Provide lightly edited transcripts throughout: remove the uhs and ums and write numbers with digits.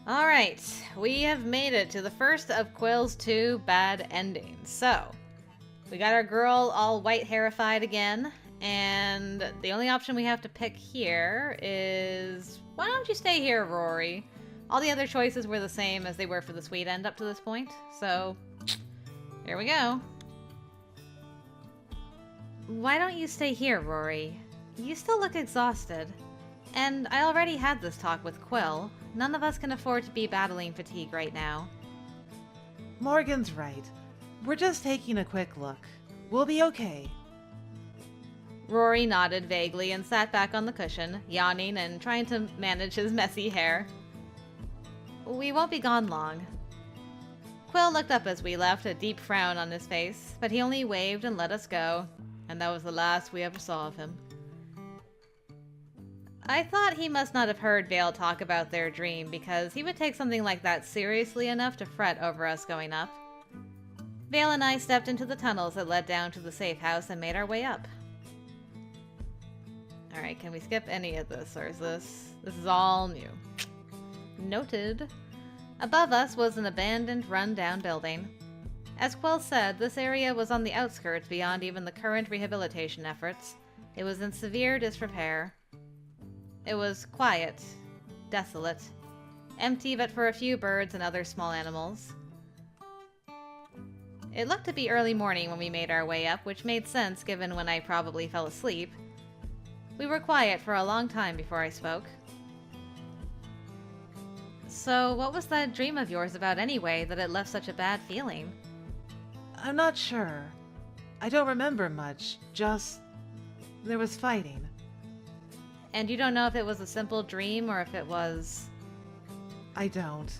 Alright, we have made it to the first of Quill's 2 bad endings. So, we got our girl all white hairified again, and the only option we have to pick here is... Why don't you stay here, Rory? All the other choices were the same as they were for the sweet end up to this point, so here we go. Why don't you stay here, Rory? You still look exhausted. And I already had this talk with Quill. None of us can afford to be battling fatigue right now. Morgan's right. We're just taking a quick look. We'll be okay. Rory nodded vaguely and sat back on the cushion, yawning and trying to manage his messy hair. We won't be gone long. Quill looked up as we left, a deep frown on his face, but he only waved and let us go, and that was the last we ever saw of him. I thought he must not have heard Vale talk about their dream, because he would take something like that seriously enough to fret over us going up. Vale and I stepped into the tunnels that led down to the safe house and made our way up. Alright, can we skip any of this, or is this is all new? Noted. Above us was an abandoned, run-down building. As Quill said, this area was on the outskirts beyond even the current rehabilitation efforts. It was in severe disrepair. It was quiet, desolate, empty but for a few birds and other small animals. It looked to be early morning when we made our way up, which made sense given when I probably fell asleep. We were quiet for a long time before I spoke. So, what was that dream of yours about anyway, that it left such a bad feeling? I'm not sure. I don't remember much, just... there was fighting. And you don't know if it was a simple dream or if it was... I don't.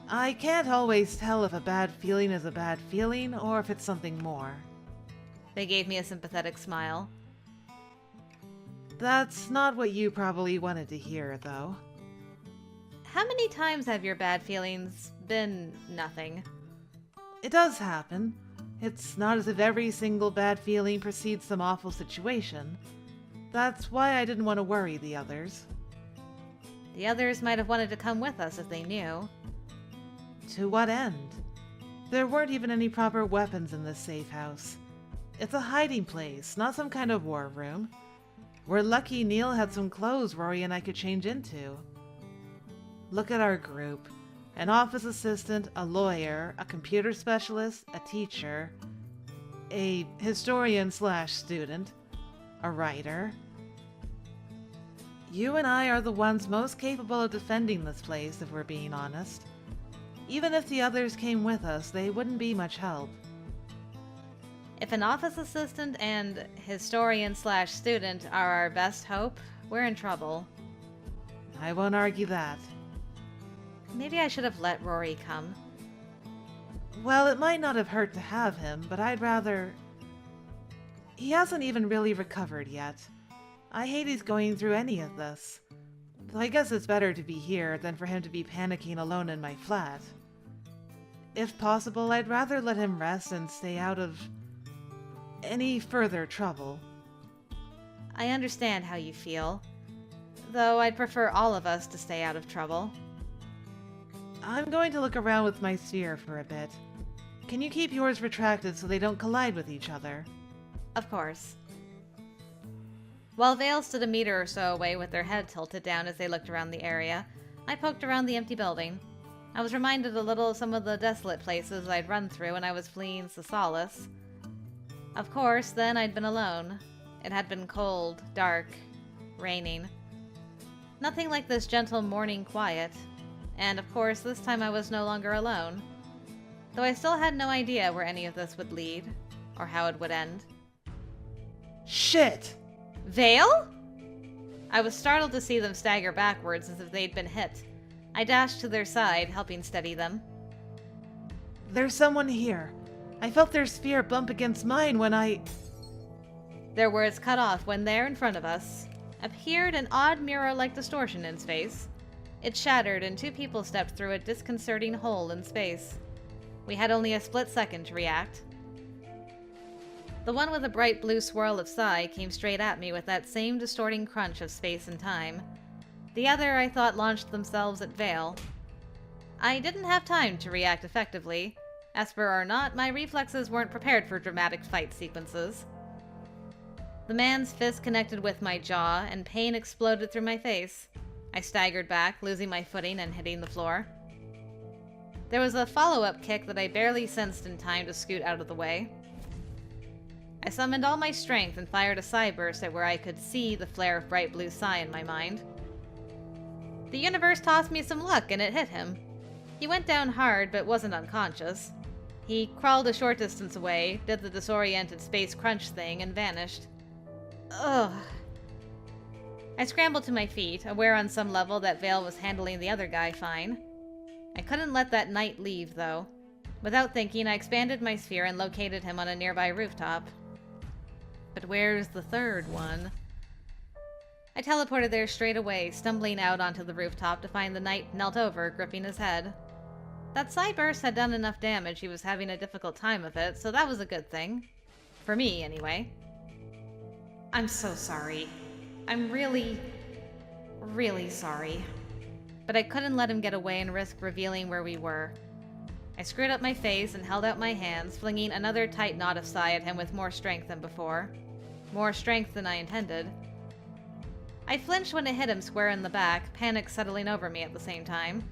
I can't always tell if a bad feeling is a bad feeling or if it's something more. They gave me a sympathetic smile. That's not what you probably wanted to hear, though. How many times have your bad feelings been nothing? It does happen. It's not as if every single bad feeling precedes some awful situation. That's why I didn't want to worry the others. The others might have wanted to come with us if they knew. To what end? There weren't even any proper weapons in this safe house. It's a hiding place, not some kind of war room. We're lucky Neil had some clothes Rory and I could change into. Look at our group. An office assistant, a lawyer, a computer specialist, a teacher, a historian/student, a writer. You and I are the ones most capable of defending this place, if we're being honest. Even if the others came with us, they wouldn't be much help. If an office assistant and historian/student are our best hope, we're in trouble. I won't argue that. Maybe I should have let Rory come. Well, it might not have hurt to have him, but I'd rather... He hasn't even really recovered yet. I hate he's going through any of this. Though I guess it's better to be here than for him to be panicking alone in my flat. If possible, I'd rather let him rest and stay out of any further trouble. I understand how you feel, though I'd prefer all of us to stay out of trouble. I'm going to look around with my sphere for a bit. Can you keep yours retracted so they don't collide with each other? Of course. While Vale stood a meter or so away with their head tilted down as they looked around the area, I poked around the empty building. I was reminded a little of some of the desolate places I'd run through when I was fleeing Solace. Of course, then I'd been alone. It had been cold, dark, raining. Nothing like this gentle morning quiet. And of course, this time I was no longer alone. Though I still had no idea where any of this would lead, or how it would end. Shit! Vale? I was startled to see them stagger backwards as if they'd been hit. I dashed to their side, helping steady them. There's someone here. I felt their sphere bump against mine when I... Their words cut off when there in front of us appeared an odd mirror-like distortion in space. It shattered and 2 people stepped through a disconcerting hole in space. We had only a split second to react. The one with a bright blue swirl of Psi came straight at me with that same distorting crunch of space and time. The other, I thought, launched themselves at Vale. I didn't have time to react effectively. Esper or not, my reflexes weren't prepared for dramatic fight sequences. The man's fist connected with my jaw, and pain exploded through my face. I staggered back, losing my footing and hitting the floor. There was a follow-up kick that I barely sensed in time to scoot out of the way. I summoned all my strength and fired a psi burst at where I could see the flare of bright blue psi in my mind. The universe tossed me some luck, and it hit him. He went down hard, but wasn't unconscious. He crawled a short distance away, did the disoriented space crunch thing, and vanished. Ugh. I scrambled to my feet, aware on some level that Vale was handling the other guy fine. I couldn't let that knight leave, though. Without thinking, I expanded my sphere and located him on a nearby rooftop. But where's the third one? I teleported there straight away, stumbling out onto the rooftop to find the knight knelt over, gripping his head. That psi burst had done enough damage he was having a difficult time of it, so that was a good thing. For me, anyway. I'm so sorry. I'm really, really sorry. But I couldn't let him get away and risk revealing where we were. I screwed up my face and held out my hands, flinging another tight knot of psi at him with more strength than before. More strength than I intended. I flinched when it hit him square in the back, panic settling over me at the same time.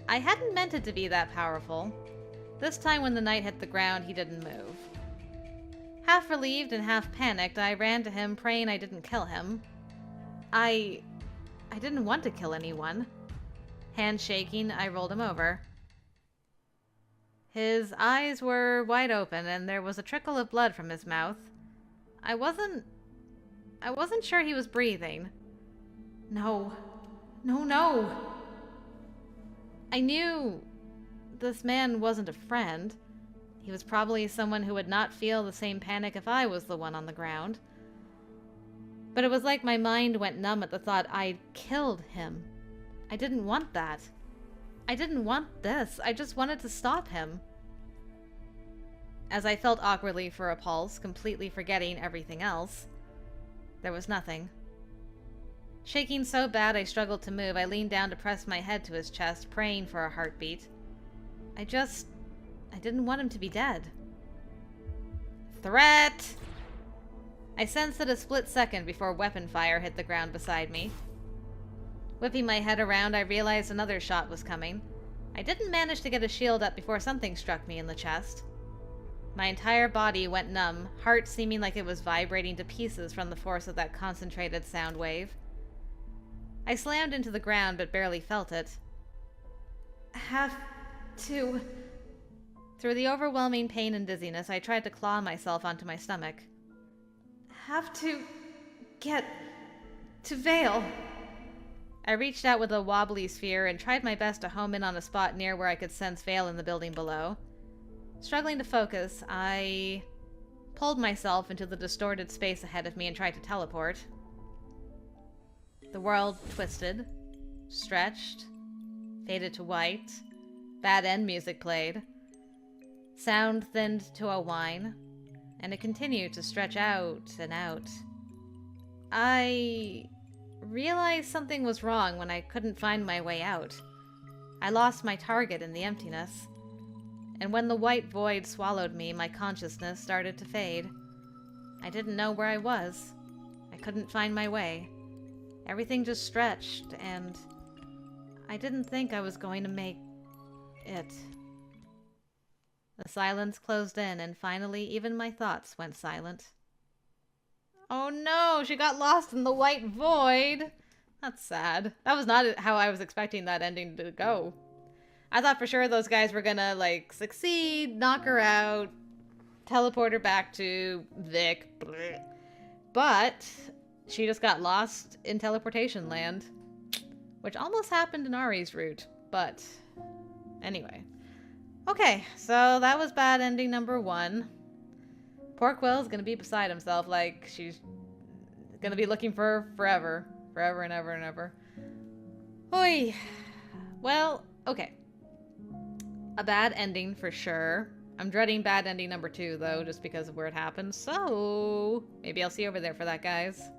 I hadn't meant it to be that powerful. This time when the knight hit the ground, he didn't move. Half relieved and half panicked, I ran to him, praying I didn't kill him. I didn't want to kill anyone. Hand shaking, I rolled him over. His eyes were wide open, and there was a trickle of blood from his mouth. I wasn't sure he was breathing. No. No, no! I knew this man wasn't a friend. He was probably someone who would not feel the same panic if I was the one on the ground. But it was like my mind went numb at the thought I'd killed him. I didn't want that. I didn't want this. I just wanted to stop him. As I felt awkwardly for a pulse, completely forgetting everything else, there was nothing. Shaking so bad I struggled to move, I leaned down to press my head to his chest, praying for a heartbeat. I didn't want him to be dead. Threat! I sensed it a split second before weapon fire hit the ground beside me. Whipping my head around, I realized another shot was coming. I didn't manage to get a shield up before something struck me in the chest. My entire body went numb, heart seeming like it was vibrating to pieces from the force of that concentrated sound wave. I slammed into the ground but barely felt it. Through the overwhelming pain and dizziness, I tried to claw myself onto my stomach. Have to get to Vale. I reached out with a wobbly sphere and tried my best to home in on a spot near where I could sense Vale in the building below. Struggling to focus, I pulled myself into the distorted space ahead of me and tried to teleport. The world twisted, stretched, faded to white. Bad end music played. Sound thinned to a whine, and it continued to stretch out and out. I realized something was wrong when I couldn't find my way out. I lost my target in the emptiness. And when the white void swallowed me, my consciousness started to fade. I didn't know where I was. I couldn't find my way. Everything just stretched, and I didn't think I was going to make it. The silence closed in, and finally even my thoughts went silent. Oh no, she got lost in the white void! That's sad. That was not how I was expecting that ending to go. I thought for sure those guys were gonna, like, succeed, knock her out, teleport her back to Vic. Bleh. But she just got lost in teleportation land, which almost happened in Ari's route, but anyway. Okay, so that was bad ending number 1. Poor Quill's gonna be beside himself, like, she's gonna be looking for her forever. Forever and ever and ever. Oy. Well, okay. A bad ending for sure. I'm dreading bad ending number 2, though, just because of where it happened. So maybe I'll see you over there for that, guys.